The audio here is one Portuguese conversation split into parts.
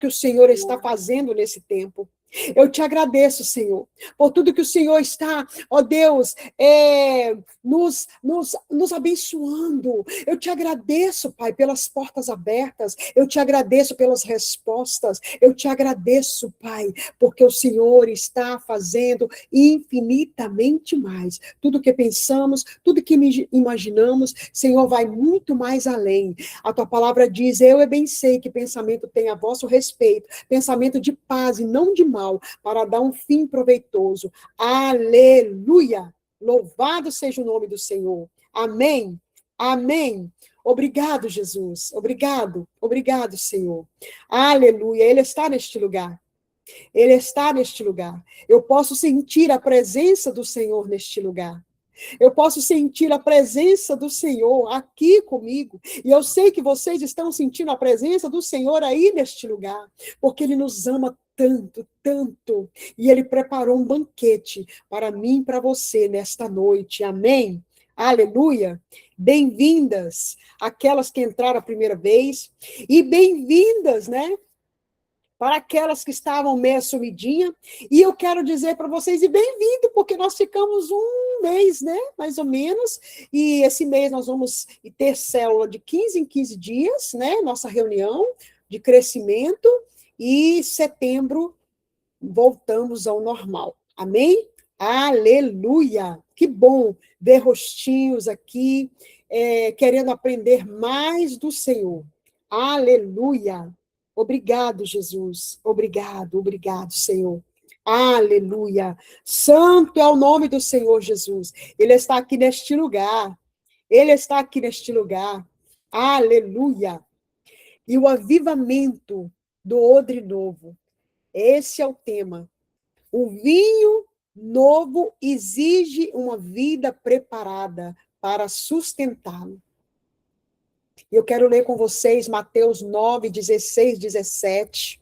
que o Senhor está fazendo nesse tempo. Eu te agradeço, Senhor, por tudo que o Senhor está, ó Deus, nos abençoando. Eu te agradeço, Pai, pelas portas abertas. Eu te agradeço pelas respostas. Eu te agradeço, Pai, porque o Senhor está fazendo infinitamente mais. Tudo que pensamos, tudo que imaginamos, Senhor, vai muito mais além. A tua palavra diz: eu bem sei que pensamento tem a vosso respeito, pensamento de paz e não de mal, para dar um fim proveitoso. Aleluia! Louvado seja o nome do Senhor. Amém. Amém. Obrigado, Jesus. Obrigado. Obrigado, Senhor. Aleluia. Ele está neste lugar. Ele está neste lugar. Eu posso sentir a presença do Senhor neste lugar. Eu posso sentir a presença do Senhor aqui comigo. E eu sei que vocês estão sentindo a presença do Senhor aí neste lugar, porque Ele nos ama tanto, tanto. E Ele preparou um banquete para mim e para você nesta noite. Amém? Aleluia! Bem-vindas aquelas que entraram a primeira vez e bem-vindas, né? Para aquelas que estavam meio sumidinha, e eu quero dizer para vocês, e bem-vindo, porque nós ficamos um mês, né, mais ou menos, e esse mês nós vamos ter célula de 15 em 15 dias, né, nossa reunião de crescimento, e setembro voltamos ao normal, amém? Aleluia! Que bom ver rostinhos aqui, querendo aprender mais do Senhor, aleluia! Obrigado, Jesus. Obrigado, obrigado, Senhor. Aleluia. Santo é o nome do Senhor Jesus. Ele está aqui neste lugar. Ele está aqui neste lugar. Aleluia. E o avivamento do odre novo. Esse é o tema. O vinho novo exige uma vida preparada para sustentá-lo. Eu quero ler com vocês Mateus 9, 16, 17.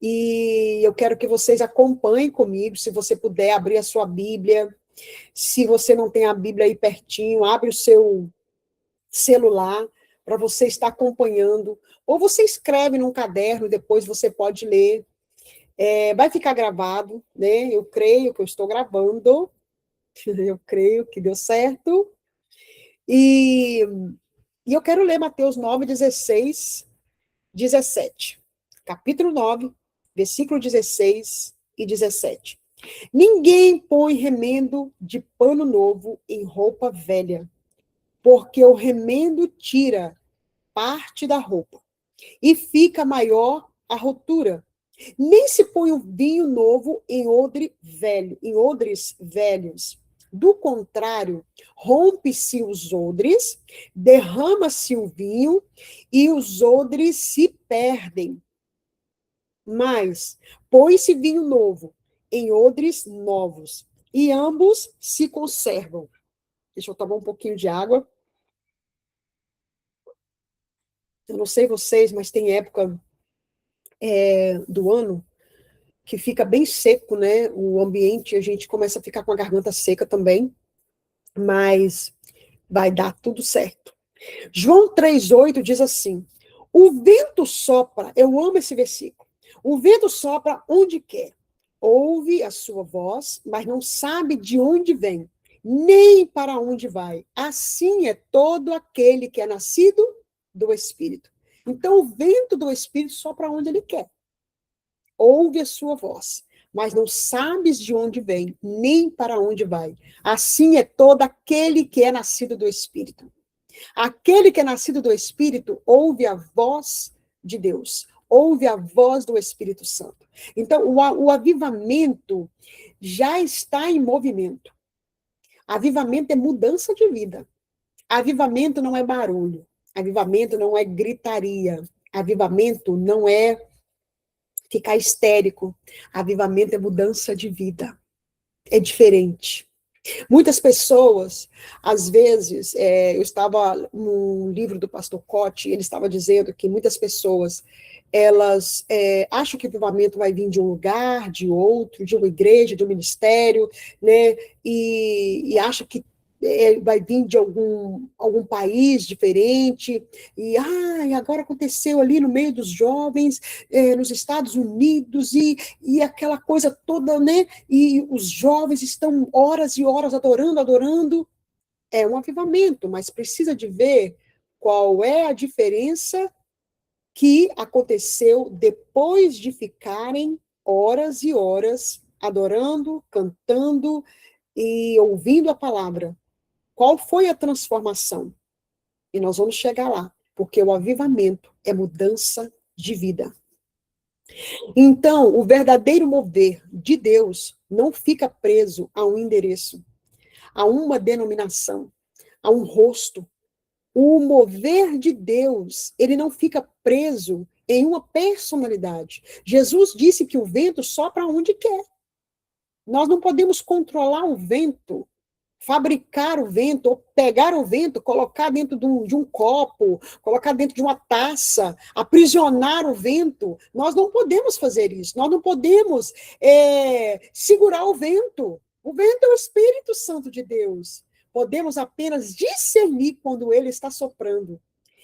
E eu quero que vocês acompanhem comigo, se você puder abrir a sua Bíblia. Se você não tem a Bíblia aí pertinho, abre o seu celular para você estar acompanhando. Ou você escreve num caderno, depois você pode ler. Vai ficar gravado, né? Eu creio que eu estou gravando. Eu creio que deu certo. E eu quero ler Mateus 9, 16, 17. Capítulo 9, versículo 16 e 17. Ninguém põe remendo de pano novo em roupa velha, porque o remendo tira parte da roupa e fica maior a rotura. Nem se põe o vinho novo em odres velhos. Do contrário, rompe-se os odres, derrama-se o vinho e os odres se perdem. Mas põe-se vinho novo em odres novos, e ambos se conservam. Deixa eu tomar um pouquinho de água. Eu não sei vocês, mas tem época do ano que fica bem seco, né? O ambiente, a gente começa a ficar com a garganta seca também, mas vai dar tudo certo. João 3,8 diz assim: o vento sopra, eu amo esse versículo, o vento sopra onde quer, ouve a sua voz, mas não sabe de onde vem, nem para onde vai. Assim é todo aquele que é nascido do Espírito. Então, o vento do Espírito sopra onde ele quer. Ouve a sua voz, mas não sabes de onde vem, nem para onde vai. Assim é todo aquele que é nascido do Espírito. Aquele que é nascido do Espírito ouve a voz de Deus, ouve a voz do Espírito Santo. Então, o avivamento já está em movimento. Avivamento é mudança de vida. Avivamento não é barulho. Avivamento não é gritaria. Avivamento não é ficar histérico. Avivamento é mudança de vida. É diferente. Muitas pessoas, às vezes, eu estava num livro do pastor Cote, ele estava dizendo que muitas pessoas, elas acham que o avivamento vai vir de um lugar, de outro, de uma igreja, de um ministério, né, e acham que vai vir de algum país diferente, e agora aconteceu ali no meio dos jovens, nos Estados Unidos, e aquela coisa toda, né? E os jovens estão horas e horas adorando. É um avivamento, mas precisa de ver qual é a diferença que aconteceu depois de ficarem horas e horas adorando, cantando e ouvindo a palavra. Qual foi a transformação? E nós vamos chegar lá, porque o avivamento é mudança de vida. Então, o verdadeiro mover de Deus não fica preso a um endereço, a uma denominação, a um rosto. O mover de Deus, ele não fica preso em uma personalidade. Jesus disse que o vento sopra onde quer. Nós não podemos controlar o vento, fabricar o vento, ou pegar o vento, colocar dentro de um copo, colocar dentro de uma taça, aprisionar o vento. Nós não podemos fazer isso. Nós não podemos segurar o vento. O vento é o Espírito Santo de Deus. Podemos apenas discernir quando ele está soprando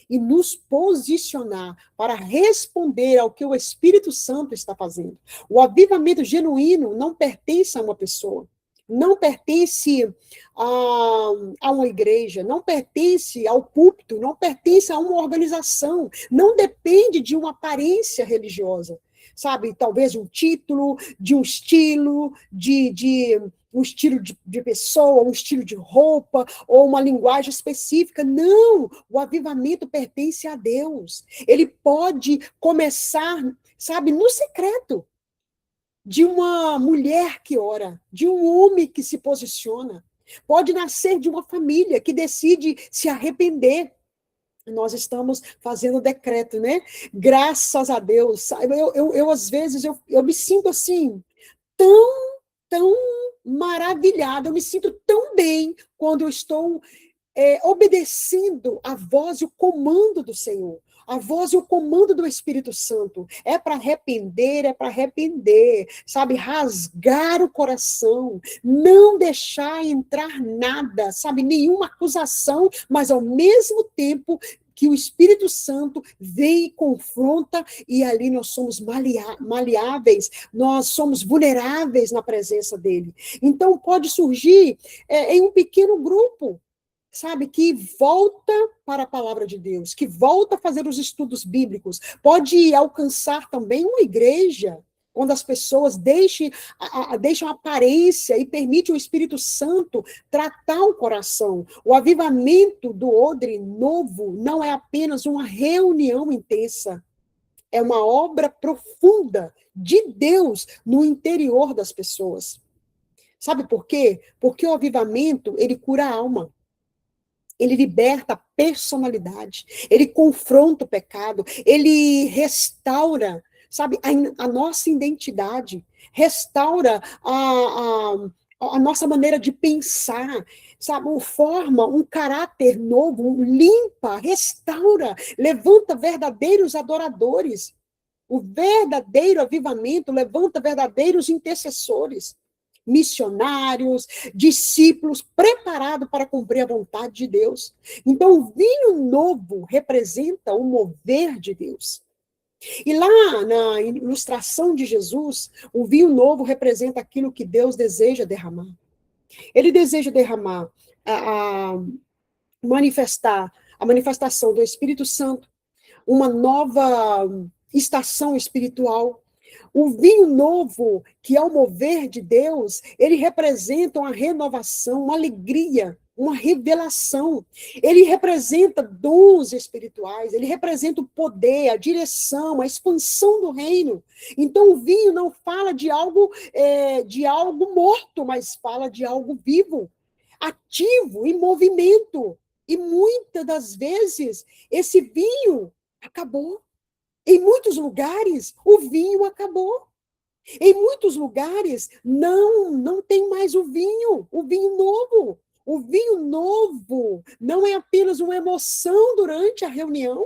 e nos posicionar para responder ao que o Espírito Santo está fazendo. O avivamento genuíno não pertence a uma pessoa, não pertence a uma igreja, não pertence ao púlpito, não pertence a uma organização, não depende de uma aparência religiosa, sabe? Talvez de um título, de um estilo, de um estilo de pessoa, um estilo de roupa, ou uma linguagem específica. Não! O avivamento pertence a Deus. Ele pode começar, sabe, no secreto, de uma mulher que ora, de um homem que se posiciona. Pode nascer de uma família que decide se arrepender. Nós estamos fazendo decreto, né? Graças a Deus. Eu às vezes, eu me sinto assim, tão maravilhada, eu me sinto tão bem quando eu estou obedecendo a voz e o comando do Senhor, a voz e o comando do Espírito Santo. É para arrepender, sabe? Rasgar o coração, não deixar entrar nada, sabe? Nenhuma acusação, mas ao mesmo tempo que o Espírito Santo vem e confronta, e ali nós somos maleáveis, nós somos vulneráveis na presença dele. Então, pode surgir em um pequeno grupo, sabe, que volta para a palavra de Deus, que volta a fazer os estudos bíblicos. Pode alcançar também uma igreja, quando as pessoas deixam a aparência e permitem o Espírito Santo tratar o coração. O avivamento do odre novo não é apenas uma reunião intensa, é uma obra profunda de Deus no interior das pessoas. Sabe por quê? Porque o avivamento, ele cura a alma. Ele liberta a personalidade, ele confronta o pecado, ele restaura, sabe, a nossa identidade, restaura a nossa maneira de pensar, sabe, forma um caráter novo, limpa, restaura, levanta verdadeiros adoradores. O verdadeiro avivamento levanta verdadeiros intercessores, missionários, discípulos preparados para cumprir a vontade de Deus. Então, o vinho novo representa o mover de Deus. E lá na ilustração de Jesus, o vinho novo representa aquilo que Deus deseja derramar. Ele deseja derramar, manifestar a manifestação do Espírito Santo, uma nova estação espiritual. O vinho novo, que é o mover de Deus, ele representa uma renovação, uma alegria, uma revelação. Ele representa dons espirituais, ele representa o poder, a direção, a expansão do reino. Então, o vinho não fala de algo morto, mas fala de algo vivo, ativo, em movimento. E muitas das vezes, esse vinho acabou. Em muitos lugares, o vinho acabou. Em muitos lugares, não tem mais o vinho novo. O vinho novo não é apenas uma emoção durante a reunião,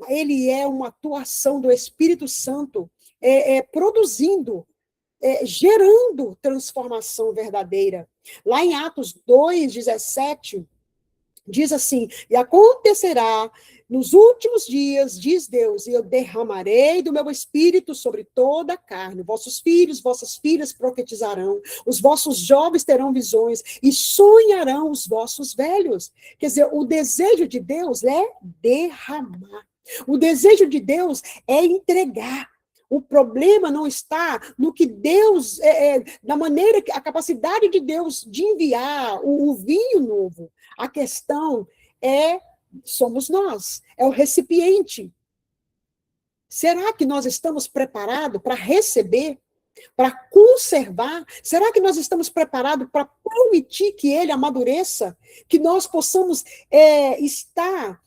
ele é uma atuação do Espírito Santo, produzindo, gerando transformação verdadeira. Lá em Atos 2:17, diz assim: e acontecerá nos últimos dias, diz Deus, e eu derramarei do meu espírito sobre toda a carne. Vossos filhos, vossas filhas profetizarão, os vossos jovens terão visões, e sonharão os vossos velhos. Quer dizer, o desejo de Deus é derramar. O desejo de Deus é entregar. O problema não está no que Deus, da maneira, a capacidade de Deus de enviar o vinho novo. A questão somos nós, é o recipiente. Será que nós estamos preparados para receber, para conservar? Será que nós estamos preparados para permitir que ele amadureça? Que nós possamos estar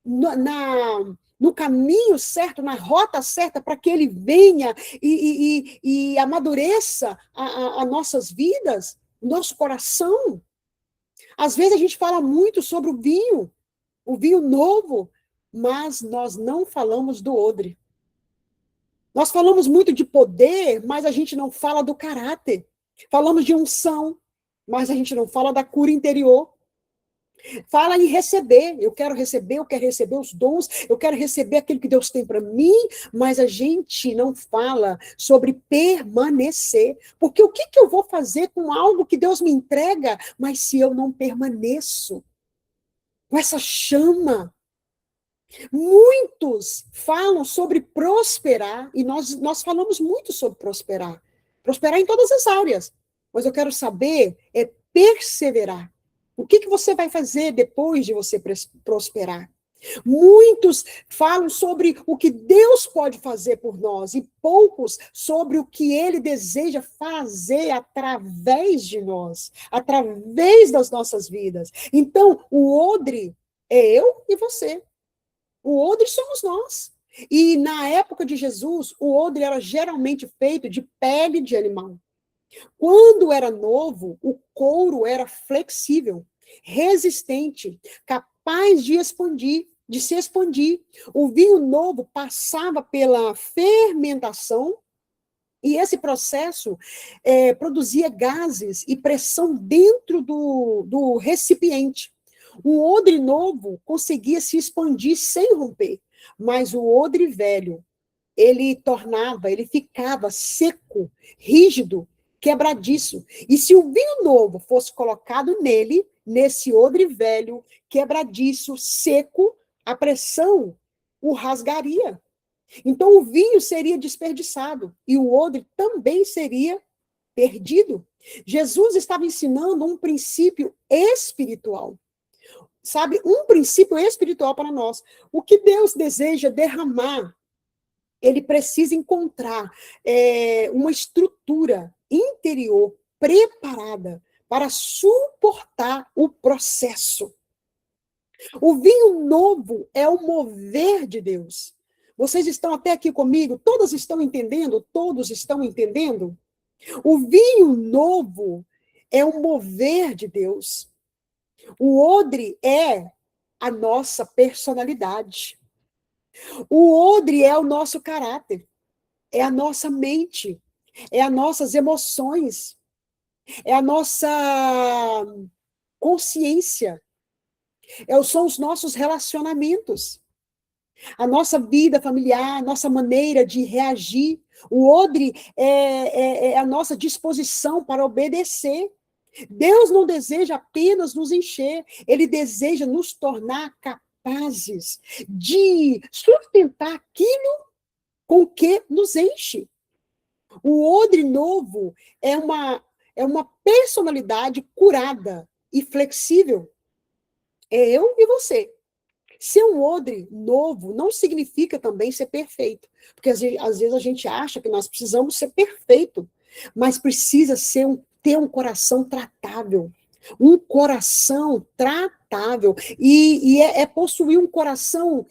no caminho certo, na rota certa, para que ele venha e amadureça as nossas vidas, nosso coração? Às vezes a gente fala muito sobre o vinho novo, mas nós não falamos do odre. Nós falamos muito de poder, mas a gente não fala do caráter. Falamos de unção, mas a gente não fala da cura interior. Fala em receber. Eu quero receber os dons, eu quero receber aquilo que Deus tem para mim, mas a gente não fala sobre permanecer. Porque o que eu vou fazer com algo que Deus me entrega, mas se eu não permaneço com essa chama? Muitos falam sobre prosperar, e nós falamos muito sobre prosperar. Prosperar em todas as áreas. Mas eu quero saber perseverar. O que você vai fazer depois de você prosperar? Muitos falam sobre o que Deus pode fazer por nós, e poucos sobre o que Ele deseja fazer através de nós, através das nossas vidas. Então, o odre é eu e você. O odre somos nós. E na época de Jesus, o odre era geralmente feito de pele de animal. Quando era novo, o couro era flexível, resistente, capaz de se expandir. O vinho novo passava pela fermentação, e esse processo produzia gases e pressão dentro do recipiente. O odre novo conseguia se expandir sem romper, mas o odre velho, ele ficava seco, rígido, quebradiço. E se o vinho novo fosse colocado nele, nesse odre velho, quebradiço, seco, a pressão o rasgaria. Então o vinho seria desperdiçado e o odre também seria perdido. Jesus estava ensinando um princípio espiritual. Sabe, um princípio espiritual para nós. O que Deus deseja derramar, ele precisa encontrar uma estrutura interior preparada para suportar o processo. O vinho novo é o mover de Deus. Vocês estão até aqui comigo? Todas estão entendendo? Todos estão entendendo? O vinho novo é o mover de Deus. O odre é a nossa personalidade. O odre é o nosso caráter, é a nossa mente, é as nossas emoções, é a nossa consciência, são os nossos relacionamentos, a nossa vida familiar, a nossa maneira de reagir. O odre é a nossa disposição para obedecer. Deus não deseja apenas nos encher, Ele deseja nos tornar capazes de sustentar aquilo com que nos enche. O odre novo é uma personalidade curada e flexível. É eu e você. Ser um odre novo não significa também ser perfeito, porque às vezes a gente acha que nós precisamos ser perfeito, mas precisa ter um coração tratável, um coração tratável, e possuir um coração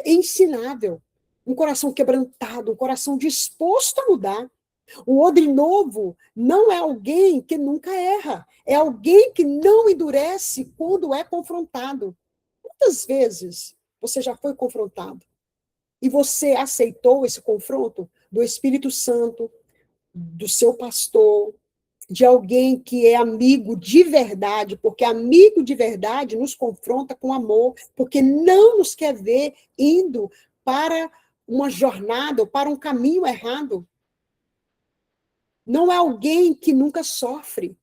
ensinável, um coração quebrantado, um coração disposto a mudar. O odre novo não é alguém que nunca erra, é alguém que não endurece quando é confrontado. Quantas vezes você já foi confrontado e você aceitou esse confronto do Espírito Santo, do seu pastor, de alguém que é amigo de verdade, porque amigo de verdade nos confronta com amor, porque não nos quer ver indo para uma jornada ou para um caminho errado. Não é alguém que nunca sofre.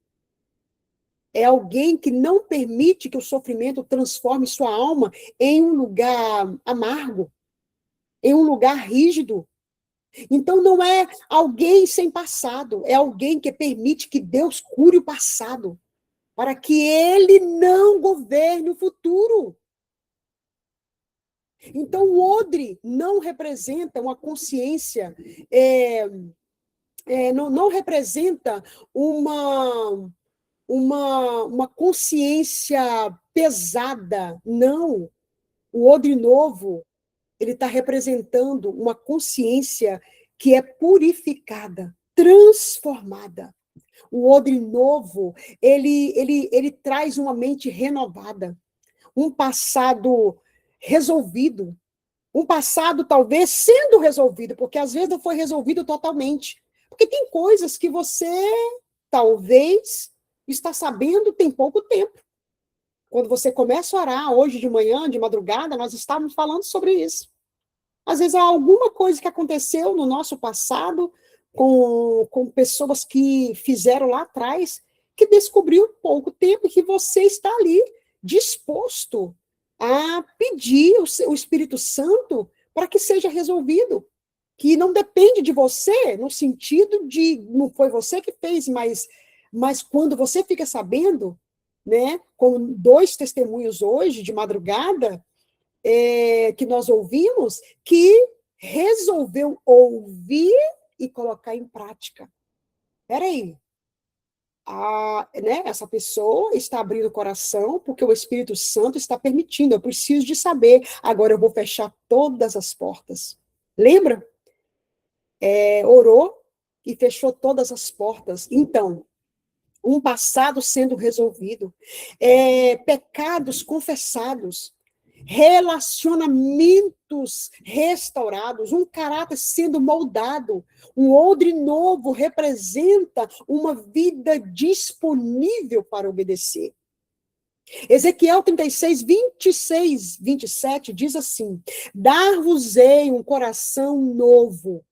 É alguém que não permite que o sofrimento transforme sua alma em um lugar amargo, em um lugar rígido. Então, não é alguém sem passado, é alguém que permite que Deus cure o passado, para que ele não governe o futuro. Então, o odre não representa uma consciência, não representa uma, uma consciência pesada, não. O odre novo, ele está representando uma consciência que é purificada, transformada. O odre novo, ele traz uma mente renovada, um passado resolvido, um passado talvez sendo resolvido, porque às vezes não foi resolvido totalmente. Porque tem coisas que você talvez está sabendo tem pouco tempo. Quando você começa a orar hoje de manhã, de madrugada, nós estávamos falando sobre isso. Às vezes há alguma coisa que aconteceu no nosso passado com pessoas que fizeram lá atrás, que descobriu pouco tempo que você está ali disposto a pedir o Espírito Santo para que seja resolvido. Que não depende de você, no sentido de não foi você que fez, mas quando você fica sabendo, né, com dois testemunhos hoje, de madrugada, que nós ouvimos, que resolveu ouvir e colocar em prática. Peraí, né, essa pessoa está abrindo o coração porque o Espírito Santo está permitindo, eu preciso de saber, agora eu vou fechar todas as portas. Lembra? Orou e fechou todas as portas. Então, um passado sendo resolvido, pecados confessados, relacionamentos restaurados, um caráter sendo moldado, um odre novo representa uma vida disponível para obedecer. Ezequiel 36, 26, 27 diz assim: dar-vos-ei um coração novo,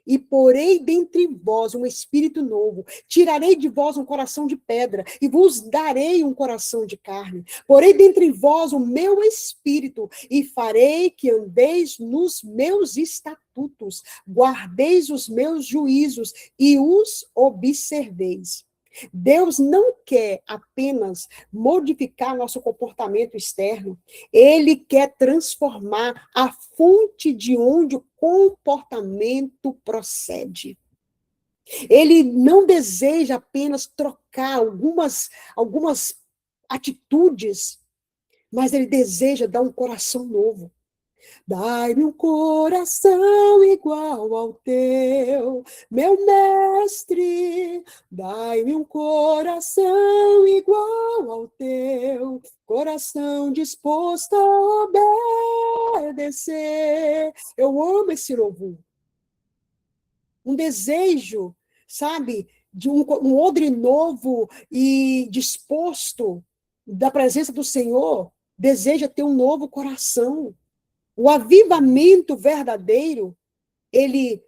e porei dentre vós um espírito novo, tirarei de vós um coração de pedra, e vos darei um coração de carne. Porei dentre vós o meu espírito, e farei que andeis nos meus estatutos, guardeis os meus juízos, e os observeis. Deus não quer apenas modificar nosso comportamento externo, ele quer transformar a fonte de onde o comportamento procede. Ele não deseja apenas trocar algumas atitudes, mas ele deseja dar um coração novo. Dai-me um coração igual ao teu, meu mestre. Dai-me um coração igual ao teu, coração disposto a obedecer. Eu amo esse louvor. Um desejo, sabe, de um odre novo e disposto da presença do Senhor, deseja ter um novo coração. O avivamento verdadeiro, ele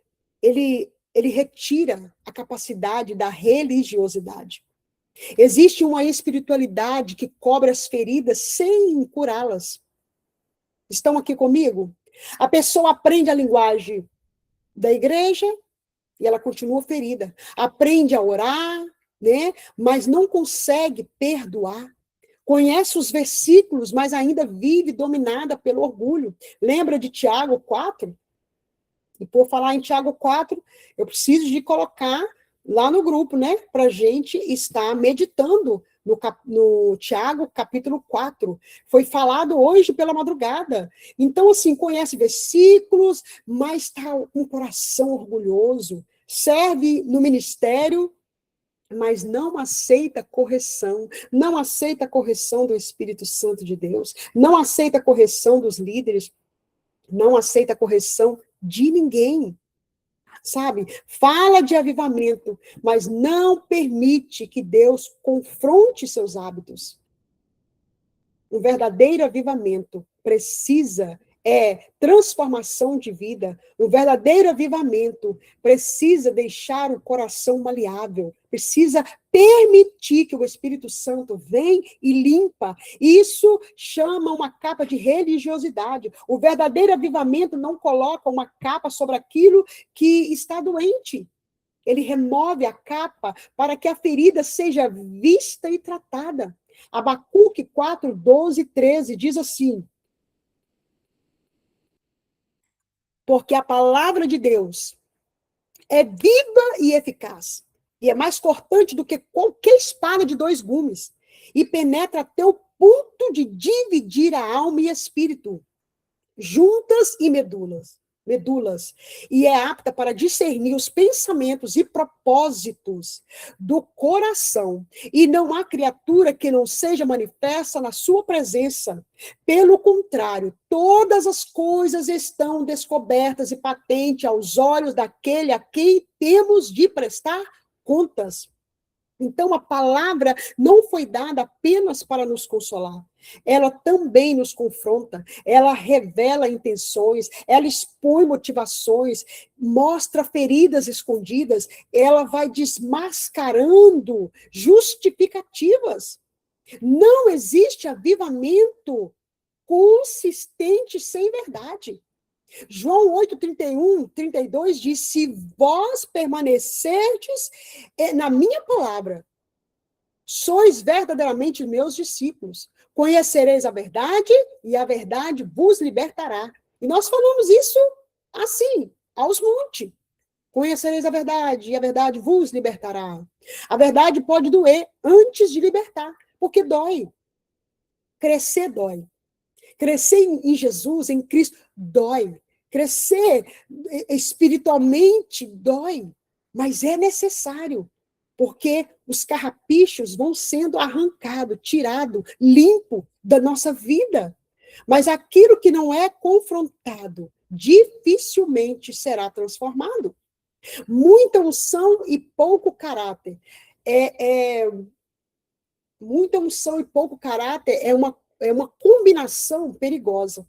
retira a capacidade da religiosidade. Existe uma espiritualidade que cobre as feridas sem curá-las. Estão aqui comigo? A pessoa aprende a linguagem da igreja e ela continua ferida. Aprende a orar, né? Mas não consegue perdoar. Conhece os versículos, mas ainda vive dominada pelo orgulho. Lembra de Tiago 4? E por falar em Tiago 4, eu preciso de colocar lá no grupo, né? Para a gente estar meditando no Tiago, capítulo 4. Foi falado hoje pela madrugada. Então, assim, conhece versículos, mas está com o coração orgulhoso. Serve no ministério, mas não aceita correção, não aceita a correção do Espírito Santo de Deus, não aceita a correção dos líderes, não aceita a correção de ninguém. sabe? Fala de avivamento, mas não permite que Deus confronte seus hábitos. O verdadeiro avivamento precisa transformação de vida. O verdadeiro avivamento precisa deixar o coração maleável, precisa permitir que o Espírito Santo venha e limpa. Isso chama uma capa de religiosidade. O verdadeiro avivamento não coloca uma capa sobre aquilo que está doente. Ele remove a capa para que a ferida seja vista e tratada. Abacuque 4, 12 e 13 diz assim: porque a palavra de Deus é viva e eficaz, e é mais cortante do que qualquer espada de 2 gumes, e penetra até o ponto de dividir a alma e espírito, juntas e medulas, e é apta para discernir os pensamentos e propósitos do coração, e não há criatura que não seja manifesta na sua presença. Pelo contrário, todas as coisas estão descobertas e patentes aos olhos daquele a quem temos de prestar contas. Então, a palavra não foi dada apenas para nos consolar. Ela também nos confronta, ela revela intenções, ela expõe motivações, mostra feridas escondidas, ela vai desmascarando justificativas. Não existe avivamento consistente sem verdade. João 8, 31, 32 diz: se vós permanecerdes na minha palavra, sois verdadeiramente meus discípulos. Conhecereis a verdade e a verdade vos libertará. E nós falamos isso assim, aos montes. Conhecereis a verdade e a verdade vos libertará. A verdade pode doer antes de libertar, porque dói. Crescer dói. Crescer em Jesus, em Cristo, dói. Crescer espiritualmente dói, mas é necessário, porque os carrapichos vão sendo arrancados, tirados, limpo da nossa vida. Mas aquilo que não é confrontado, dificilmente será transformado. Muita unção e pouco caráter. Muita unção e pouco caráter é uma combinação perigosa.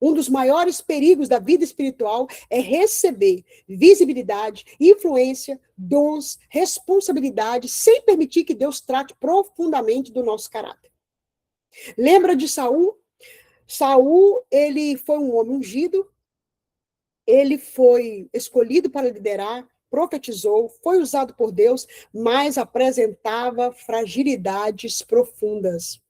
Um dos maiores perigos da vida espiritual é receber visibilidade, influência, dons, responsabilidade, sem permitir que Deus trate profundamente do nosso caráter. Lembra de Saul? Saul, ele foi um homem ungido, ele foi escolhido para liderar, profetizou, foi usado por Deus, mas apresentava fragilidades profundas.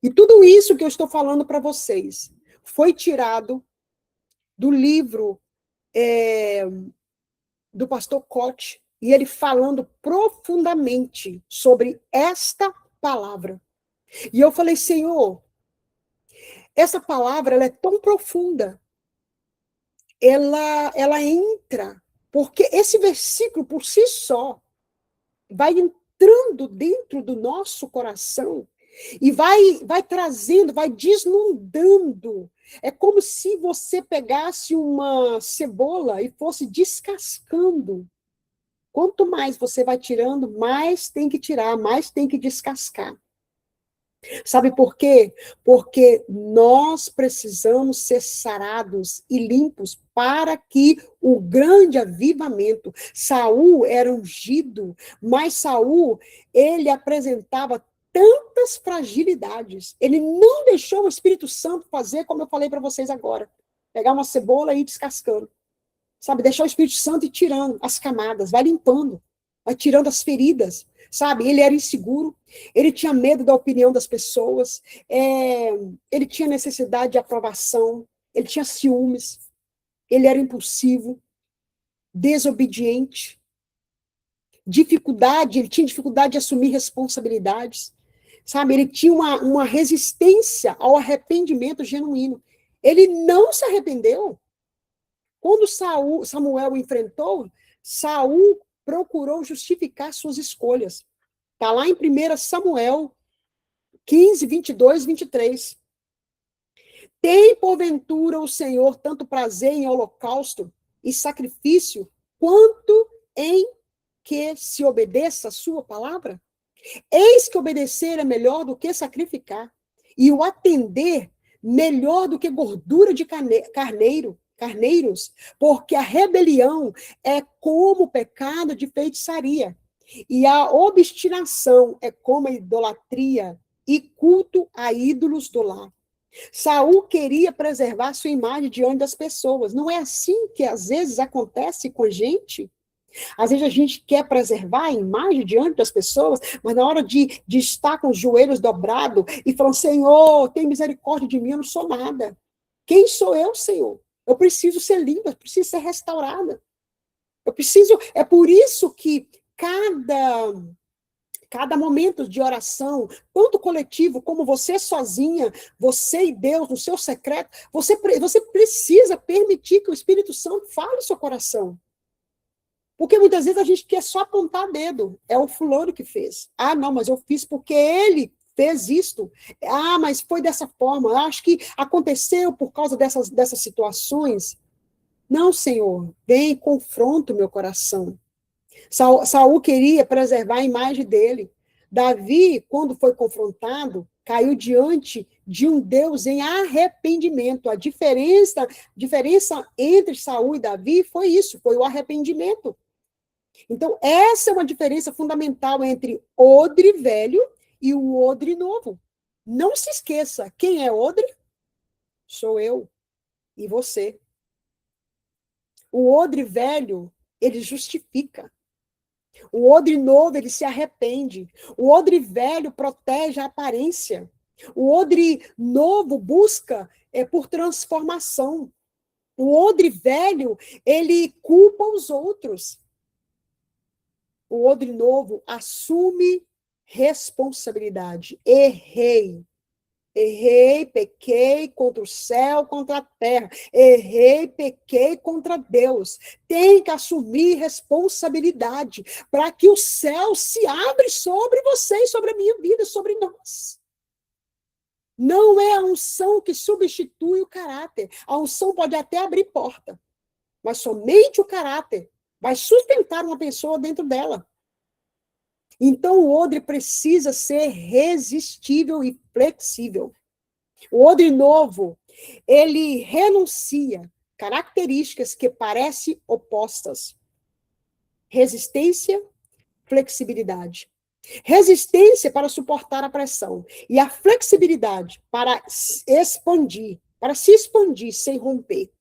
E tudo isso que eu estou falando para vocês foi tirado do livro do pastor Koch, e ele falando profundamente sobre esta palavra. E eu falei: Senhor, essa palavra ela é tão profunda, ela entra, porque esse versículo por si só vai entrando dentro do nosso coração e vai trazendo, vai desnudando. É como se você pegasse uma cebola e fosse descascando. Quanto mais você vai tirando, mais tem que tirar, mais tem que descascar. Sabe por quê? Porque nós precisamos ser sarados e limpos para que o grande avivamento. Saul era ungido, mas Saul, ele apresentava tantas fragilidades. Ele não deixou o Espírito Santo fazer como eu falei para vocês agora. Pegar uma cebola e ir descascando. Sabe, deixar o Espírito Santo ir tirando as camadas, vai limpando, vai tirando as feridas. Sabe, ele era inseguro, ele tinha medo da opinião das pessoas, ele tinha necessidade de aprovação, ele tinha ciúmes, ele era impulsivo, desobediente, ele tinha dificuldade de assumir responsabilidades, sabe, ele tinha uma resistência ao arrependimento genuíno. Ele não se arrependeu. Quando Samuel enfrentou, Saul procurou justificar suas escolhas. Está lá em 1 Samuel 15, 22, 23. Tem, porventura, o Senhor tanto prazer em holocausto e sacrifício, quanto em que se obedeça a sua palavra? Eis que obedecer é melhor do que sacrificar, e o atender melhor do que gordura de carneiros, porque a rebelião é como o pecado de feitiçaria, e a obstinação é como a idolatria e culto a ídolos do lar. Saul queria preservar sua imagem diante das pessoas. Não é assim que às vezes acontece com a gente? Às vezes a gente quer preservar a imagem diante das pessoas, mas na hora de estar com os joelhos dobrados e falando, Senhor, tem misericórdia de mim, eu não sou nada. Quem sou eu, Senhor? Eu preciso ser limpa, eu preciso ser restaurada. Eu preciso, é por isso que cada momento de oração, tanto coletivo como você sozinha, você e Deus, no seu secreto, você precisa permitir que o Espírito Santo fale no seu coração. Porque muitas vezes a gente quer só apontar dedo. É o fulano que fez. Ah, não, mas eu fiz porque ele fez isto. Ah, mas foi dessa forma. Acho que aconteceu por causa dessas situações. Não, Senhor, vem e confronta o meu coração. Saul queria preservar a imagem dele. Davi, quando foi confrontado, caiu diante de um Deus em arrependimento. A diferença entre Saul e Davi foi isso, foi o arrependimento. Então, essa é uma diferença fundamental entre odre velho e o odre novo. Não se esqueça, quem é odre? Sou eu e você. O odre velho, ele justifica. O odre novo, ele se arrepende. O odre velho protege a aparência. O odre novo busca por transformação. O odre velho, ele culpa os outros. O odre novo assume responsabilidade. Errei, pequei contra o céu, contra a terra. Errei, pequei contra Deus. Tem que assumir responsabilidade para que o céu se abra sobre vocês, sobre a minha vida, sobre nós. Não é a unção que substitui o caráter. A unção pode até abrir porta, mas somente o caráter vai sustentar uma pessoa dentro dela. Então, o odre precisa ser resistível e flexível. O odre novo, ele renuncia características que parecem opostas. Resistência, flexibilidade. Resistência para suportar a pressão. E a flexibilidade para expandir, para se expandir sem romper.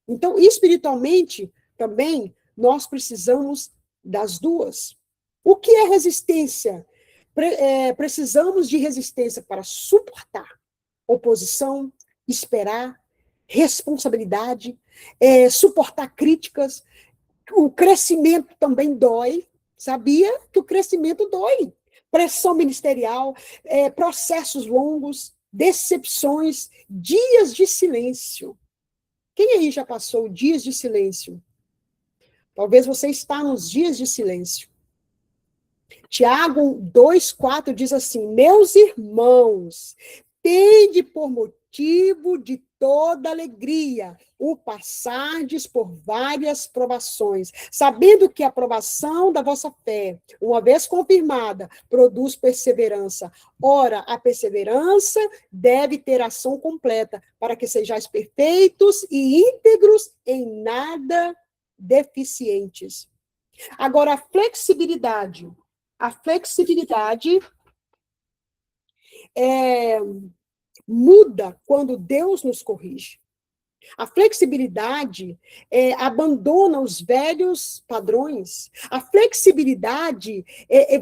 Então, espiritualmente, também, nós precisamos das duas. O que é resistência? Precisamos de resistência para suportar oposição, esperar, responsabilidade, suportar críticas. O crescimento também dói. Sabia que o crescimento dói? Pressão ministerial, processos longos, decepções, dias de silêncio. Quem aí já passou dias de silêncio? Talvez você está nos dias de silêncio. Tiago 2,4 diz assim, meus irmãos, tende por motivo de toda alegria o passardes por várias provações, sabendo que a provação da vossa fé, uma vez confirmada, produz perseverança. Ora, a perseverança deve ter ação completa, para que sejais perfeitos e íntegros, em nada deficientes. Agora, a flexibilidade muda quando Deus nos corrige. A flexibilidade abandona os velhos padrões. A flexibilidade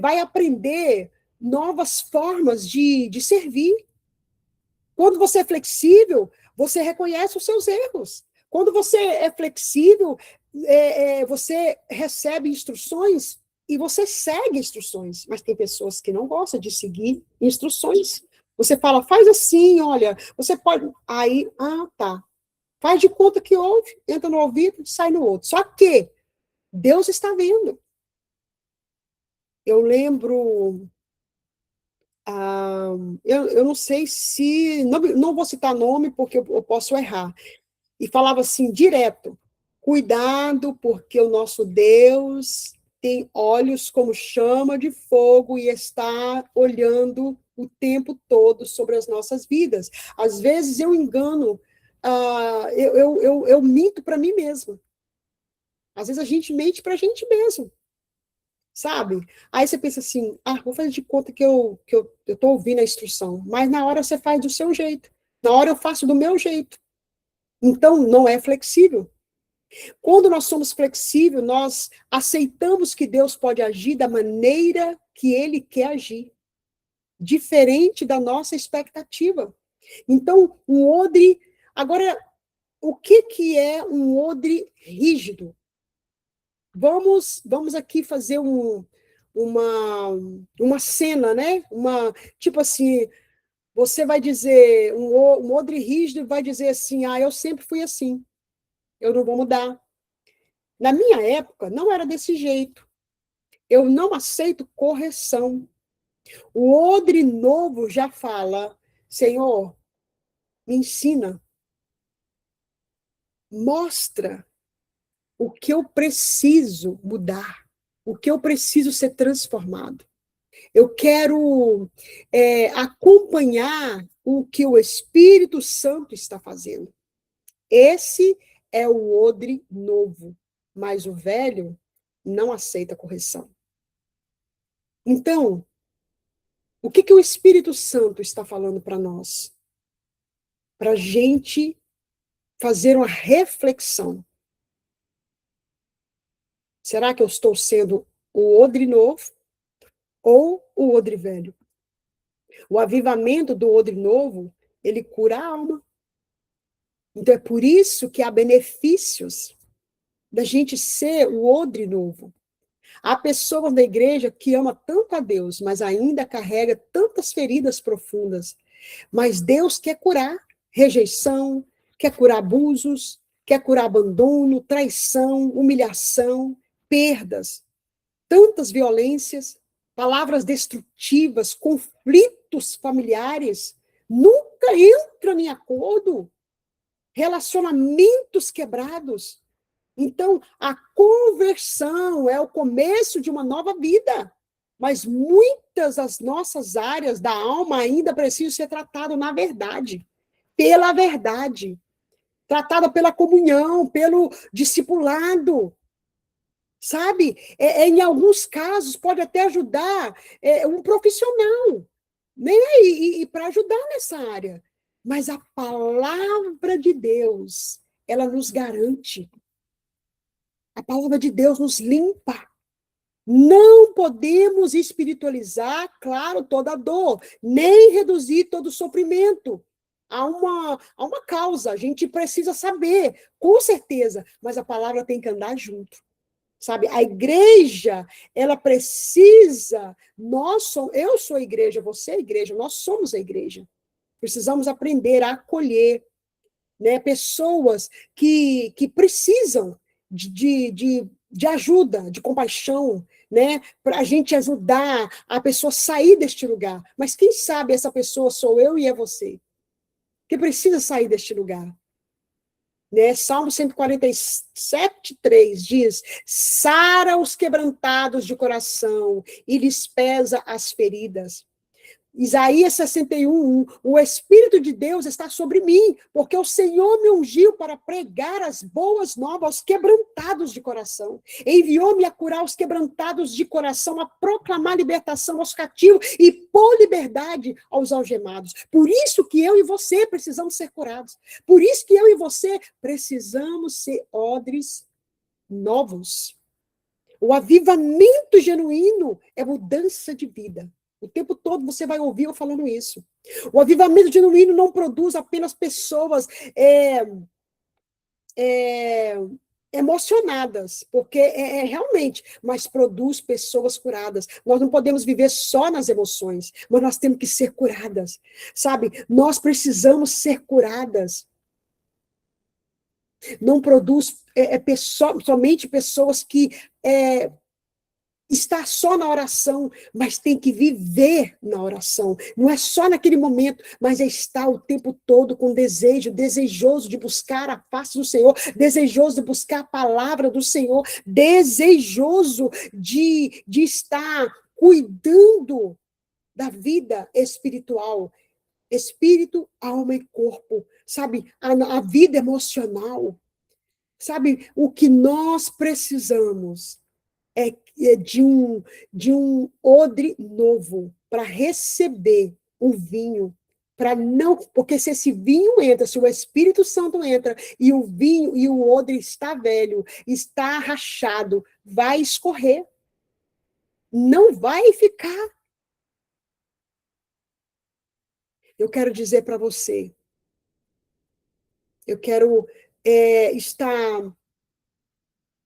vai aprender novas formas de servir. Quando você é flexível, você reconhece os seus erros. Quando você é flexível, você recebe instruções e você segue instruções. Mas tem pessoas que não gostam de seguir instruções. Você fala, faz assim, olha, você pode... Aí, tá. Faz de conta que ouve, entra no ouvido, sai no outro. Só que Deus está vendo. Eu lembro... eu não sei se... Não vou citar nome, porque eu posso errar. E falava assim, direto. Cuidado, porque o nosso Deus tem olhos como chama de fogo e está olhando o tempo todo sobre as nossas vidas. Às vezes eu engano, eu minto para mim mesma. Às vezes a gente mente para a gente mesmo, sabe? Aí você pensa assim, vou fazer de conta que eu estou ouvindo a instrução, mas na hora você faz do seu jeito, na hora eu faço do meu jeito. Então, não é flexível. Quando nós somos flexíveis, nós aceitamos que Deus pode agir da maneira que Ele quer agir, diferente da nossa expectativa. Então, um odre... Agora, o que é um odre rígido? Vamos aqui fazer uma cena, né? Tipo assim, você vai dizer, um odre rígido vai dizer assim, eu sempre fui assim, eu não vou mudar. Na minha época, não era desse jeito. Eu não aceito correção. O odre novo já fala, Senhor, me ensina, mostra o que eu preciso mudar, o que eu preciso ser transformado. Eu quero acompanhar o que o Espírito Santo está fazendo. Esse é o odre novo, mas o velho não aceita correção. Então, o que o Espírito Santo está falando para nós? Para a gente fazer uma reflexão. Será que eu estou sendo o odre novo ou o odre velho? O avivamento do odre novo, ele cura a alma. Então, é por isso que há benefícios da gente ser o odre novo. Há pessoas na igreja que ama tanto a Deus, mas ainda carrega tantas feridas profundas. Mas Deus quer curar rejeição, quer curar abusos, quer curar abandono, traição, humilhação, perdas, tantas violências, palavras destrutivas, conflitos familiares, nunca entram em acordo, relacionamentos quebrados. Então, a conversão é o começo de uma nova vida. Mas muitas das nossas áreas da alma ainda precisam ser tratadas na verdade, pela verdade, tratada pela comunhão, pelo discipulado, sabe? Em alguns casos, pode até ajudar um profissional, né? E para ajudar nessa área. Mas a palavra de Deus, ela nos garante. A palavra de Deus nos limpa. Não podemos espiritualizar, claro, toda dor, nem reduzir todo sofrimento. Há uma causa, a gente precisa saber, com certeza, mas a palavra tem que andar junto, sabe? A igreja, ela precisa, eu sou a igreja, você é a igreja, nós somos a igreja. Precisamos aprender a acolher, né, pessoas que precisam de ajuda, de compaixão, né, para a gente ajudar a pessoa a sair deste lugar. Mas quem sabe essa pessoa sou eu e é você, que precisa sair deste lugar. Né? Salmo 147, 3 diz: sara os quebrantados de coração e lhes pesa as feridas. Isaías 61, o Espírito de Deus está sobre mim, porque o Senhor me ungiu para pregar as boas novas aos quebrantados de coração. Enviou-me a curar os quebrantados de coração, a proclamar libertação aos cativos e pôr liberdade aos algemados. Por isso que eu e você precisamos ser curados. Por isso que eu e você precisamos ser odres novos. O avivamento genuíno é mudança de vida. O tempo todo você vai ouvir eu falando isso. O avivamento genuíno não produz apenas pessoas emocionadas, porque realmente, mas produz pessoas curadas. Nós não podemos viver só nas emoções, mas nós temos que ser curadas, sabe? Nós precisamos ser curadas. Não produz somente pessoas que estar só na oração, mas tem que viver na oração. Não é só naquele momento, mas é estar o tempo todo com desejo, desejoso de buscar a face do Senhor, desejoso de buscar a palavra do Senhor, desejoso de estar cuidando da vida espiritual, espírito, alma e corpo, sabe? A vida emocional, sabe? O que nós precisamos é de um odre novo para receber o vinho, para não, porque se esse vinho entra, se o Espírito Santo entra e o vinho e o odre está velho, está rachado, vai escorrer, não vai ficar. Eu quero dizer para você, eu quero estar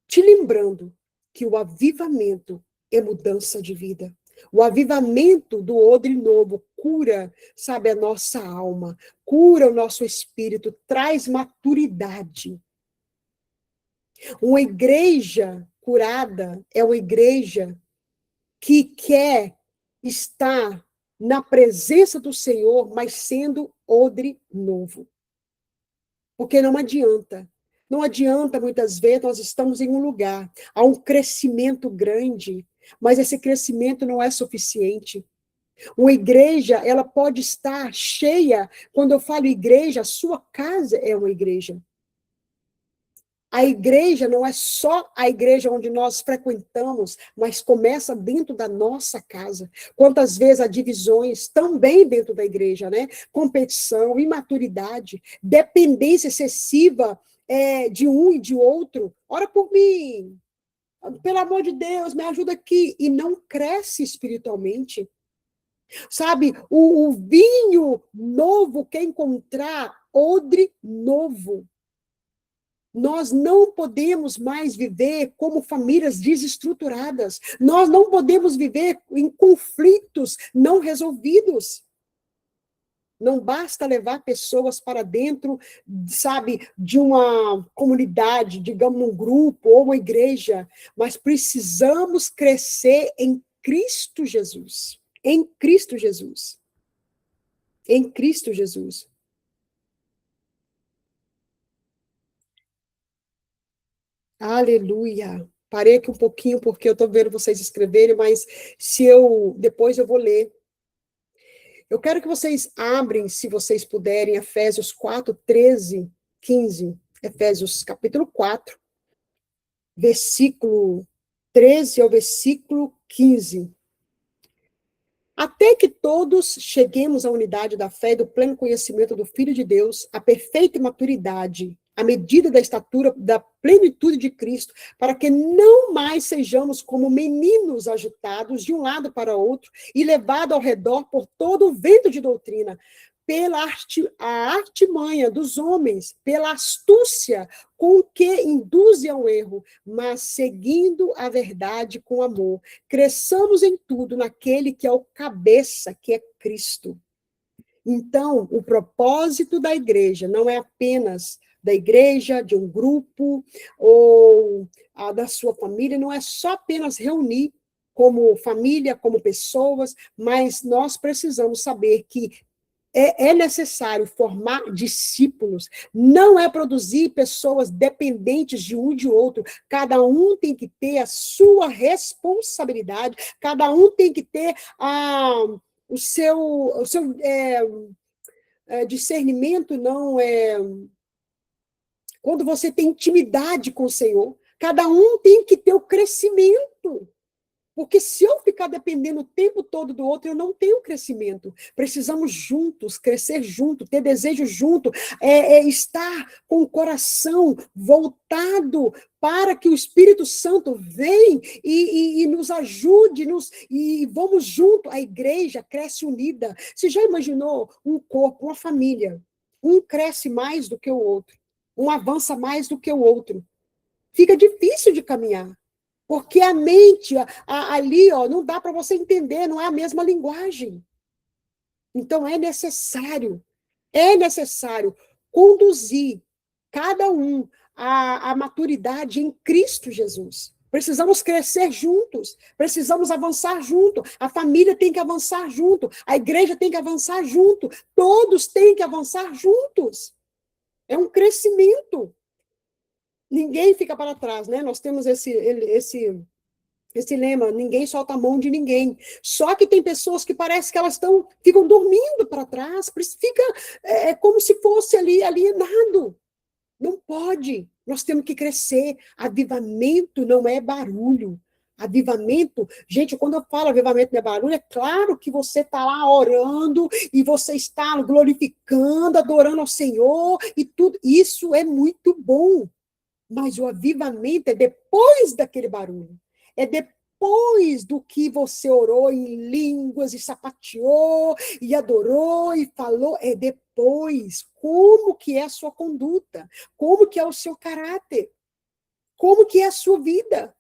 te lembrando que o avivamento é mudança de vida. O avivamento do odre novo cura, sabe, a nossa alma, cura o nosso espírito, traz maturidade. Uma igreja curada é uma igreja que quer estar na presença do Senhor, mas sendo odre novo. Porque não adianta. Não adianta, muitas vezes, nós estamos em um lugar, há um crescimento grande, mas esse crescimento não é suficiente. Uma igreja, ela pode estar cheia, quando eu falo igreja, a sua casa é uma igreja. A igreja não é só a igreja onde nós frequentamos, mas começa dentro da nossa casa. Quantas vezes há divisões também dentro da igreja, né? Competição, imaturidade, dependência excessiva de um e de outro. Ora por mim, pelo amor de Deus, me ajuda aqui. E não cresce espiritualmente. Sabe, o vinho novo quer encontrar odre novo. Nós não podemos mais viver como famílias desestruturadas. Nós não podemos viver em conflitos não resolvidos. Não basta levar pessoas para dentro, sabe, de uma comunidade, digamos, um grupo ou uma igreja, mas precisamos crescer em Cristo Jesus. Em Cristo Jesus. Em Cristo Jesus. Aleluia. Parei aqui um pouquinho porque eu estou vendo vocês escreverem, mas depois eu vou ler. Eu quero que vocês abrem, se vocês puderem, Efésios 4, 13, 15. Efésios capítulo 4, versículo 13 ao versículo 15. Até que todos cheguemos à unidade da fé e do pleno conhecimento do Filho de Deus, à perfeita maturidade, à medida da estatura da plenitude de Cristo, para que não mais sejamos como meninos agitados de um lado para outro e levados ao redor por todo o vento de doutrina, pela a artimanha dos homens, pela astúcia com que induzem ao erro, mas seguindo a verdade com amor. Cresçamos em tudo naquele que é o cabeça, que é Cristo. Então, o propósito da igreja não é apenas da igreja, de um grupo, ou da sua família, não é só apenas reunir como família, como pessoas, mas nós precisamos saber que é necessário formar discípulos, não é produzir pessoas dependentes de um e de outro. Cada um tem que ter a sua responsabilidade, cada um tem que ter o seu discernimento, não é. Quando você tem intimidade com o Senhor, cada um tem que ter o crescimento. Porque se eu ficar dependendo o tempo todo do outro, eu não tenho crescimento. Precisamos juntos, crescer junto, ter desejo junto, estar com o coração voltado para que o Espírito Santo venha e nos ajude, e vamos junto. A igreja cresce unida. Você já imaginou um corpo, uma família? Um cresce mais do que o outro, um avança mais do que o outro. Fica difícil de caminhar. Porque a mente ali, ó, não dá para você entender, não é a mesma linguagem. Então, é necessário conduzir cada um à maturidade em Cristo Jesus, Precisamos crescer juntos, precisamos avançar junto, a família tem que avançar junto, a igreja tem que avançar junto, todos têm que avançar juntos. É um crescimento. Ninguém fica para trás, né? Nós temos esse lema, ninguém solta a mão de ninguém. Só que tem pessoas que parece que elas ficam dormindo para trás, fica como se fosse ali alienado. Não pode. Nós temos que crescer. Avivamento não é barulho. Avivamento, gente, quando eu falo avivamento não é barulho, é claro que você está lá orando e você está glorificando, adorando ao Senhor e tudo. Isso é muito bom. Mas o avivamento é depois daquele barulho. É depois do que você orou em línguas e sapateou e adorou e falou. É depois. Como que é a sua conduta? Como que é o seu caráter? Como que é a sua vida?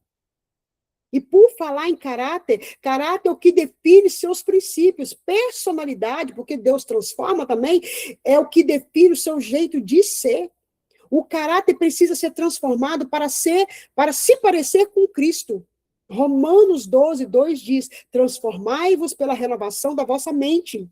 E por falar em caráter, caráter é o que define seus princípios. Personalidade, porque Deus transforma também, é o que define o seu jeito de ser. O caráter precisa ser transformado para se parecer com Cristo. Romanos 12, 2 diz, transformai-vos pela renovação da vossa mente.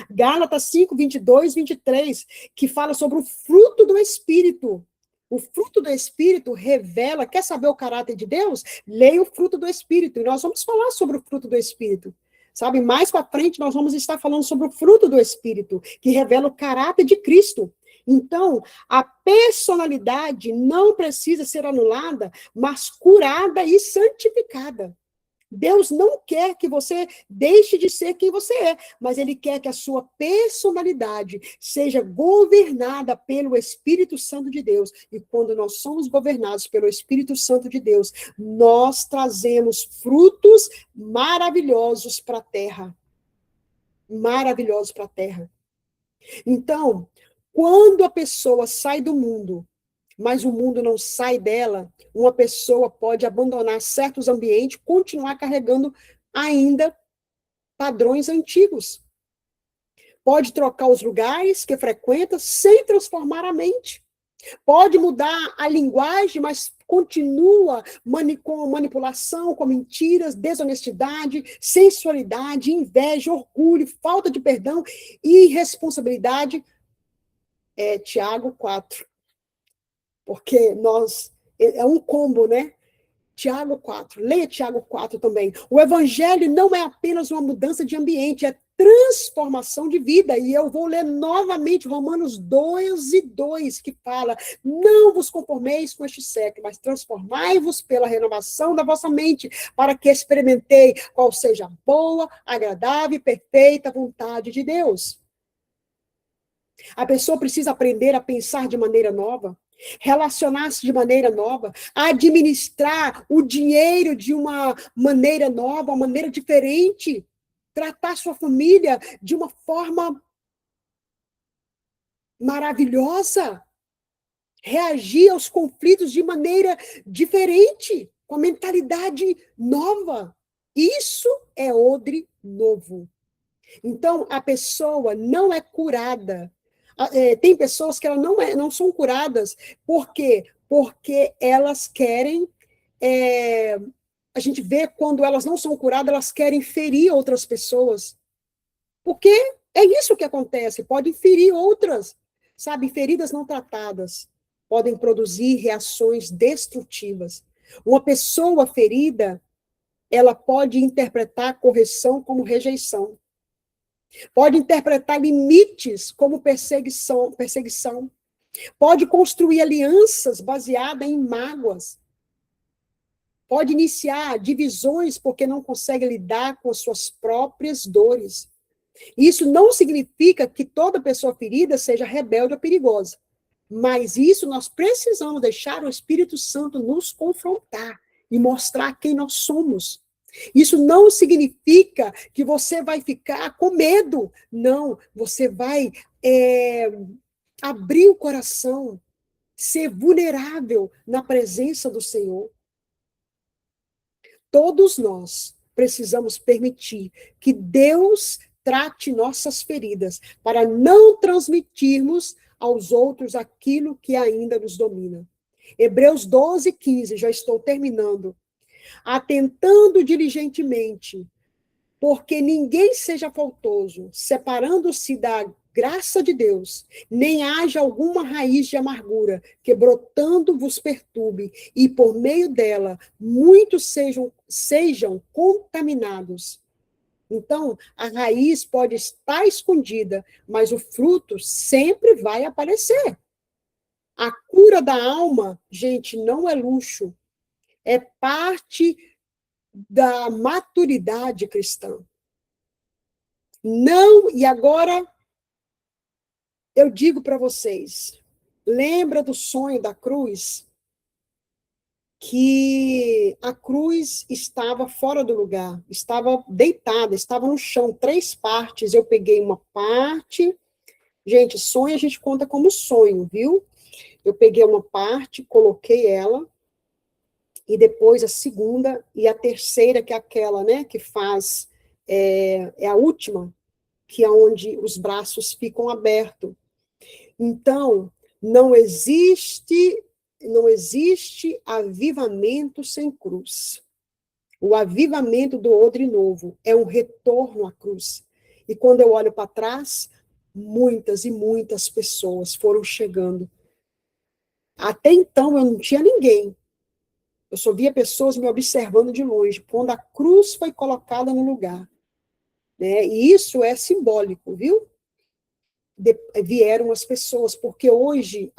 Gálatas 5, 22, 23, que fala sobre o fruto do Espírito. O fruto do Espírito revela, quer saber o caráter de Deus? Leia o fruto do Espírito, e nós vamos falar sobre o fruto do Espírito. Sabe, mais para frente nós vamos estar falando sobre o fruto do Espírito, que revela o caráter de Cristo. Então, a personalidade não precisa ser anulada, mas curada e santificada. Deus não quer que você deixe de ser quem você é, mas Ele quer que a sua personalidade seja governada pelo Espírito Santo de Deus. E quando nós somos governados pelo Espírito Santo de Deus, nós trazemos frutos maravilhosos para a terra. Maravilhosos para a terra. Então, quando a pessoa sai do mundo, mas o mundo não sai dela, uma pessoa pode abandonar certos ambientes, continuar carregando ainda padrões antigos. Pode trocar os lugares que frequenta sem transformar a mente. Pode mudar a linguagem, mas continua com manipulação, com mentiras, desonestidade, sensualidade, inveja, orgulho, falta de perdão e irresponsabilidade. É Tiago 4. Porque é um combo, né? Tiago 4, leia Tiago 4 também. O evangelho não é apenas uma mudança de ambiente, é transformação de vida. E eu vou ler novamente Romanos 12, 2, que fala, não vos conformeis com este século, mas transformai-vos pela renovação da vossa mente, para que experimentei qual seja a boa, agradável e perfeita vontade de Deus. A pessoa precisa aprender a pensar de maneira nova, relacionar-se de maneira nova, administrar o dinheiro de uma maneira nova, uma maneira diferente, tratar sua família de uma forma maravilhosa, reagir aos conflitos de maneira diferente, com a mentalidade nova. Isso é odre novo. Então, a pessoa não é curada. Tem pessoas que elas não são curadas. Por quê? Porque elas querem... a gente vê quando elas não são curadas, elas querem ferir outras pessoas. Porque é isso que acontece. Pode ferir outras. Sabe, feridas não tratadas podem produzir reações destrutivas. Uma pessoa ferida, ela pode interpretar correção como rejeição. Pode interpretar limites como perseguição. Pode construir alianças baseadas em mágoas. Pode iniciar divisões porque não consegue lidar com as suas próprias dores. Isso não significa que toda pessoa ferida seja rebelde ou perigosa. Mas isso nós precisamos deixar o Espírito Santo nos confrontar e mostrar quem nós somos. Isso não significa que você vai ficar com medo. Não, você vai abrir o coração, ser vulnerável na presença do Senhor. Todos nós precisamos permitir que Deus trate nossas feridas, para não transmitirmos aos outros aquilo que ainda nos domina. Hebreus 12, 15, já estou terminando. Atentando diligentemente, porque ninguém seja faltoso, separando-se da graça de Deus, nem haja alguma raiz de amargura, que brotando vos perturbe, e por meio dela muitos sejam contaminados. Então, a raiz pode estar escondida, mas o fruto sempre vai aparecer. A cura da alma, gente, não é luxo, é parte da maturidade cristã. Não, e agora eu digo para vocês, lembra do sonho da cruz? Que a cruz estava fora do lugar, estava deitada, estava no chão, 3 partes. Eu peguei uma parte. Gente, sonho a gente conta como sonho, viu? Eu peguei uma parte, coloquei ela, e depois a segunda e a terceira, que é aquela, né, que faz, é a última, que é onde os braços ficam abertos. Então, não existe, não existe avivamento sem cruz. O avivamento do odre novo é um retorno à cruz. E quando eu olho para trás, muitas e muitas pessoas foram chegando. Até então eu não tinha ninguém. Eu só via pessoas me observando de longe, quando a cruz foi colocada no lugar. Né? E isso é simbólico, viu? Vieram as pessoas, porque hoje,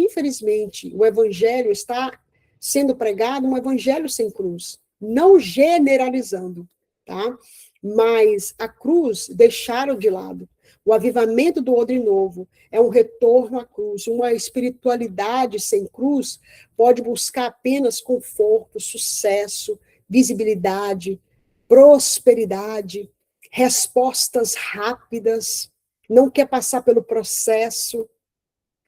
infelizmente, o evangelho está sendo pregado, um evangelho sem cruz, não generalizando, tá? Mas a cruz deixaram de lado. O avivamento do odre novo é um retorno à cruz. Uma espiritualidade sem cruz pode buscar apenas conforto, sucesso, visibilidade, prosperidade, respostas rápidas, não quer passar pelo processo,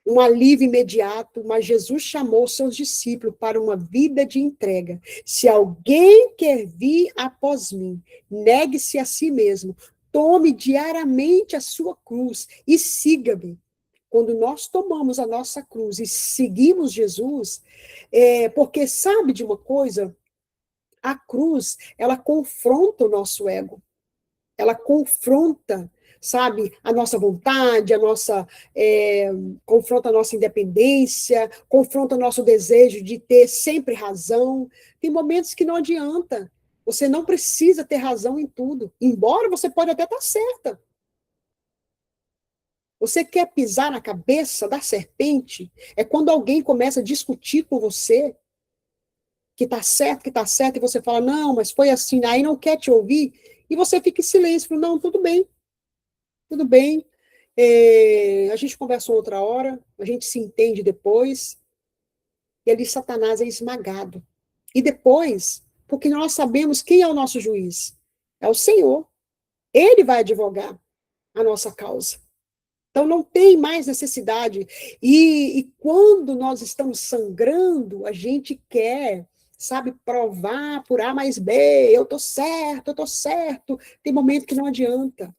um alívio imediato, mas Jesus chamou seus discípulos para uma vida de entrega. Se alguém quer vir após mim, negue-se a si mesmo, tome diariamente a sua cruz e siga-me. Quando nós tomamos a nossa cruz e seguimos Jesus, porque sabe de uma coisa? A cruz, ela confronta o nosso ego. Ela confronta, sabe, a nossa vontade, confronta a nossa independência, confronta o nosso desejo de ter sempre razão. Tem momentos que não adianta. Você não precisa ter razão em tudo, embora você pode até estar certa. Você quer pisar na cabeça da serpente? É quando alguém começa a discutir com você que está certo, e você fala, não, mas foi assim, aí não quer te ouvir, e você fica em silêncio, fala, não, tudo bem, a gente conversa outra hora, a gente se entende depois, e ali Satanás é esmagado. E depois, porque nós sabemos quem é o nosso juiz, é o Senhor, ele vai advogar a nossa causa. Então não tem mais necessidade. E quando nós estamos sangrando, a gente quer, sabe, provar por A mais B, eu estou certo, eu estou certo. Tem momento que não adianta.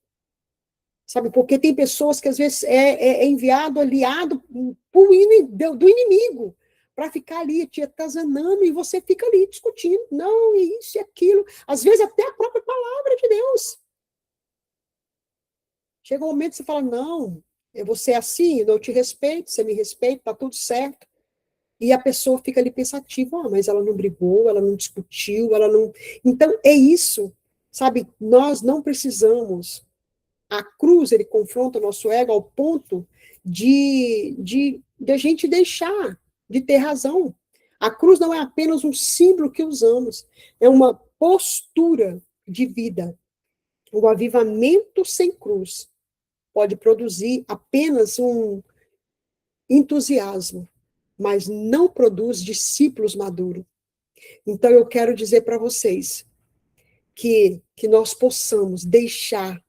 Sabe, porque tem pessoas que às vezes é enviado, aliado do inimigo, para ficar ali te atazanando, e você fica ali discutindo, não, isso e aquilo, às vezes até a própria palavra de Deus. Chega um momento que você fala, não, eu vou ser assim, eu não te respeito, você me respeita, tá tudo certo. E a pessoa fica ali pensativa, mas ela não brigou, ela não discutiu, ela não... Então, é isso, sabe? Nós não precisamos. A cruz, ele confronta o nosso ego ao ponto de a gente deixar de ter razão. A cruz não é apenas um símbolo que usamos, é uma postura de vida. O avivamento sem cruz pode produzir apenas um entusiasmo, mas não produz discípulos maduros. Então, eu quero dizer para vocês que nós possamos deixar,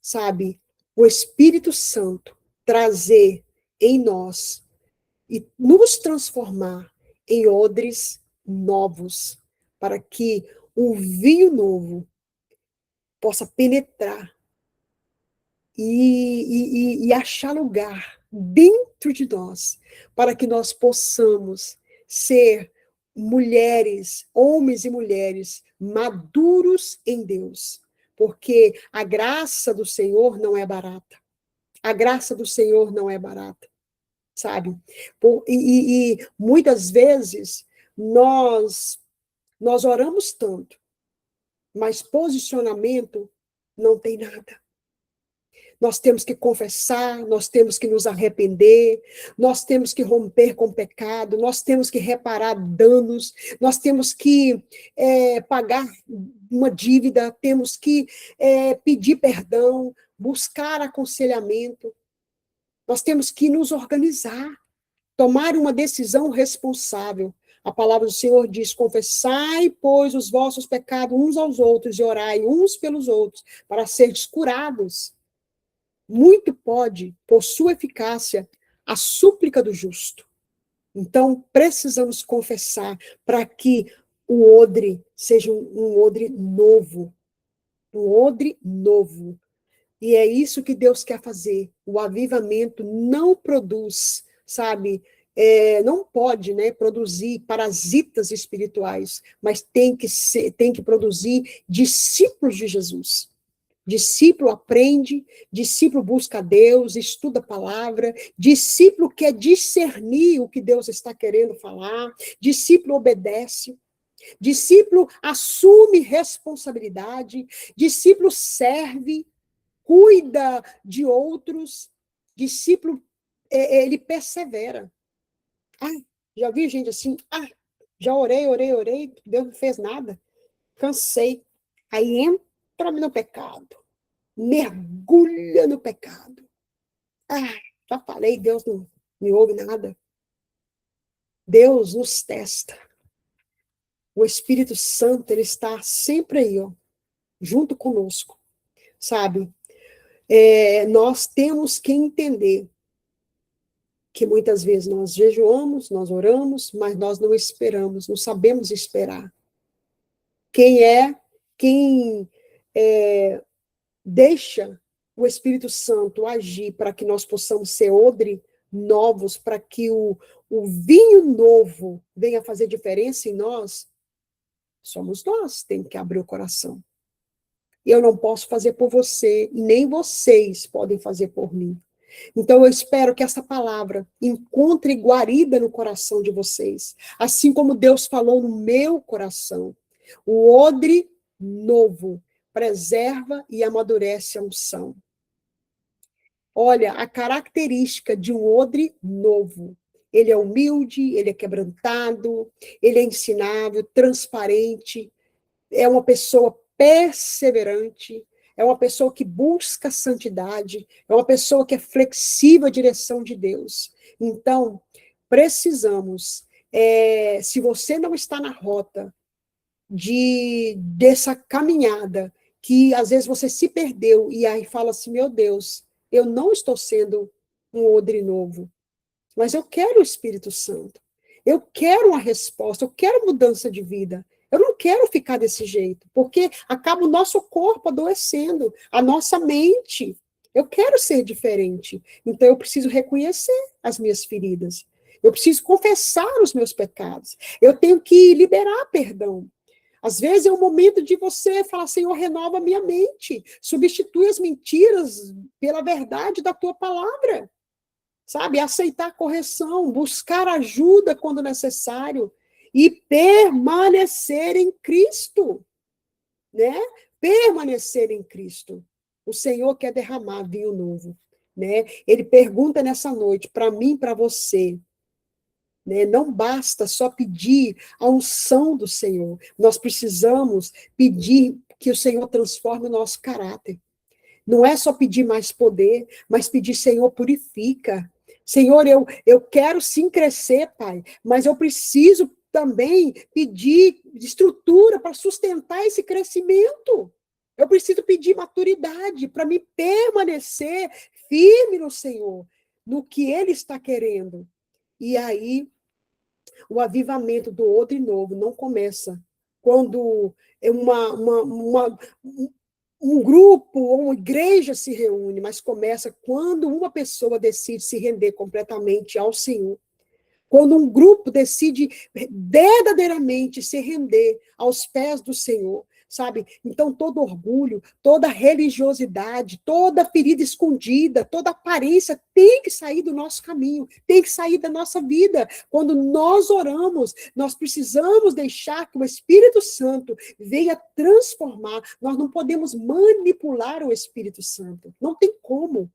sabe, o Espírito Santo trazer em nós e nos transformar em odres novos, para que o vinho novo possa penetrar e achar lugar dentro de nós, para que nós possamos ser mulheres, homens e mulheres maduros em Deus, porque a graça do Senhor não é barata. A graça do Senhor não é barata, sabe? E muitas vezes nós oramos tanto, mas posicionamento não tem nada. Nós temos que confessar, nós temos que nos arrepender, nós temos que romper com o pecado, nós temos que reparar danos, nós temos que pagar uma dívida, temos que pedir perdão, buscar aconselhamento, nós temos que nos organizar, tomar uma decisão responsável. A palavra do Senhor diz: confessai, pois, os vossos pecados uns aos outros e orai uns pelos outros, para seres curados. Muito pode, por sua eficácia, a súplica do justo. Então, precisamos confessar para que o odre seja um odre novo. Um odre novo. E é isso que Deus quer fazer. O avivamento não produz, sabe, não pode, né, produzir parasitas espirituais, mas tem que produzir discípulos de Jesus. Discípulo aprende, discípulo busca Deus, estuda a palavra, discípulo quer discernir o que Deus está querendo falar, discípulo obedece, discípulo assume responsabilidade, discípulo serve, cuida de outros, discípulo, ele persevera. Ah, já vi gente assim, já orei, Deus não fez nada, cansei. Aí entra no pecado, mergulha no pecado. Já falei, Deus não me ouve nada. Deus nos testa. O Espírito Santo, ele está sempre aí, ó, junto conosco, sabe? Nós temos que entender que muitas vezes nós jejuamos, nós oramos, mas nós não esperamos, não sabemos esperar. Quem deixa o Espírito Santo agir para que nós possamos ser odre novos, para que o vinho novo venha fazer diferença em nós, somos nós, temos que abrir o coração. Eu não posso fazer por você, nem vocês podem fazer por mim. Então, eu espero que essa palavra encontre guarida no coração de vocês, assim como Deus falou no meu coração. O odre novo preserva e amadurece a unção. Olha, a característica de um odre novo. Ele é humilde, ele é quebrantado, ele é ensinável, transparente, é uma pessoa perseverante, é uma pessoa que busca santidade, é uma pessoa que é flexível à direção de Deus. Então, precisamos, se você não está na rota dessa caminhada, que às vezes você se perdeu, e aí fala assim, meu Deus, eu não estou sendo um odre novo, mas eu quero o Espírito Santo, eu quero uma resposta, eu quero mudança de vida, eu não quero ficar desse jeito, porque acaba o nosso corpo adoecendo, a nossa mente, eu quero ser diferente, então eu preciso reconhecer as minhas feridas, eu preciso confessar os meus pecados, eu tenho que liberar perdão. Às vezes é o momento de você falar, Senhor, renova a minha mente, substitui as mentiras pela verdade da tua palavra, sabe? Aceitar correção, buscar ajuda quando necessário e permanecer em Cristo, né? Permanecer em Cristo. O Senhor quer derramar vinho novo, né? Ele pergunta nessa noite, para mim, para você, né? Não basta só pedir a unção do Senhor, nós precisamos pedir que o Senhor transforme o nosso caráter. Não é só pedir mais poder, mas pedir, Senhor, purifica. Senhor, eu quero sim crescer, Pai, mas eu preciso também pedir estrutura para sustentar esse crescimento. Eu preciso pedir maturidade para me permanecer firme no Senhor, no que Ele está querendo. E aí, o avivamento do odre novo não começa quando é um grupo ou uma igreja se reúne, mas começa quando uma pessoa decide se render completamente ao Senhor. Quando um grupo decide verdadeiramente se render aos pés do Senhor, sabe? Então, todo orgulho, toda religiosidade, toda ferida escondida, toda aparência tem que sair do nosso caminho, tem que sair da nossa vida. Quando nós oramos, nós precisamos deixar que o Espírito Santo venha transformar. Nós não podemos manipular o Espírito Santo. Não tem como,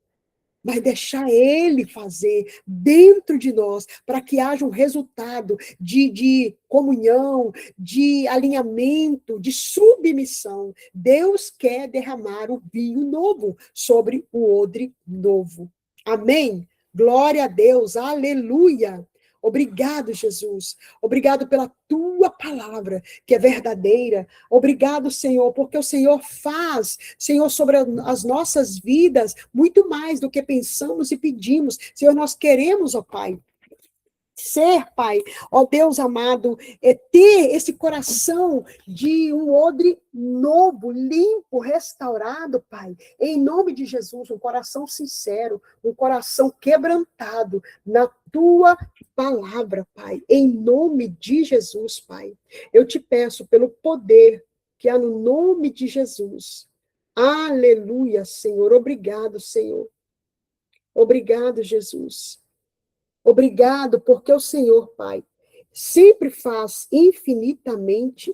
mas deixar ele fazer dentro de nós, para que haja um resultado de comunhão, de alinhamento, de submissão. Deus quer derramar o vinho novo sobre o odre novo. Amém? Glória a Deus, aleluia. Obrigado, Jesus. Obrigado pela tua palavra, que é verdadeira. Obrigado, Senhor, porque o Senhor faz, Senhor, sobre as nossas vidas, muito mais do que pensamos e pedimos. Senhor, nós queremos, ó Pai, ser, Pai, ó Deus amado, ter esse coração de um odre novo, limpo, restaurado, Pai, em nome de Jesus, um coração sincero, um coração quebrantado na tua palavra, Pai, em nome de Jesus, Pai. Eu te peço pelo poder que há no nome de Jesus. Aleluia, Senhor. Obrigado, Senhor. Obrigado, Jesus. Obrigado, porque o Senhor, Pai, sempre faz infinitamente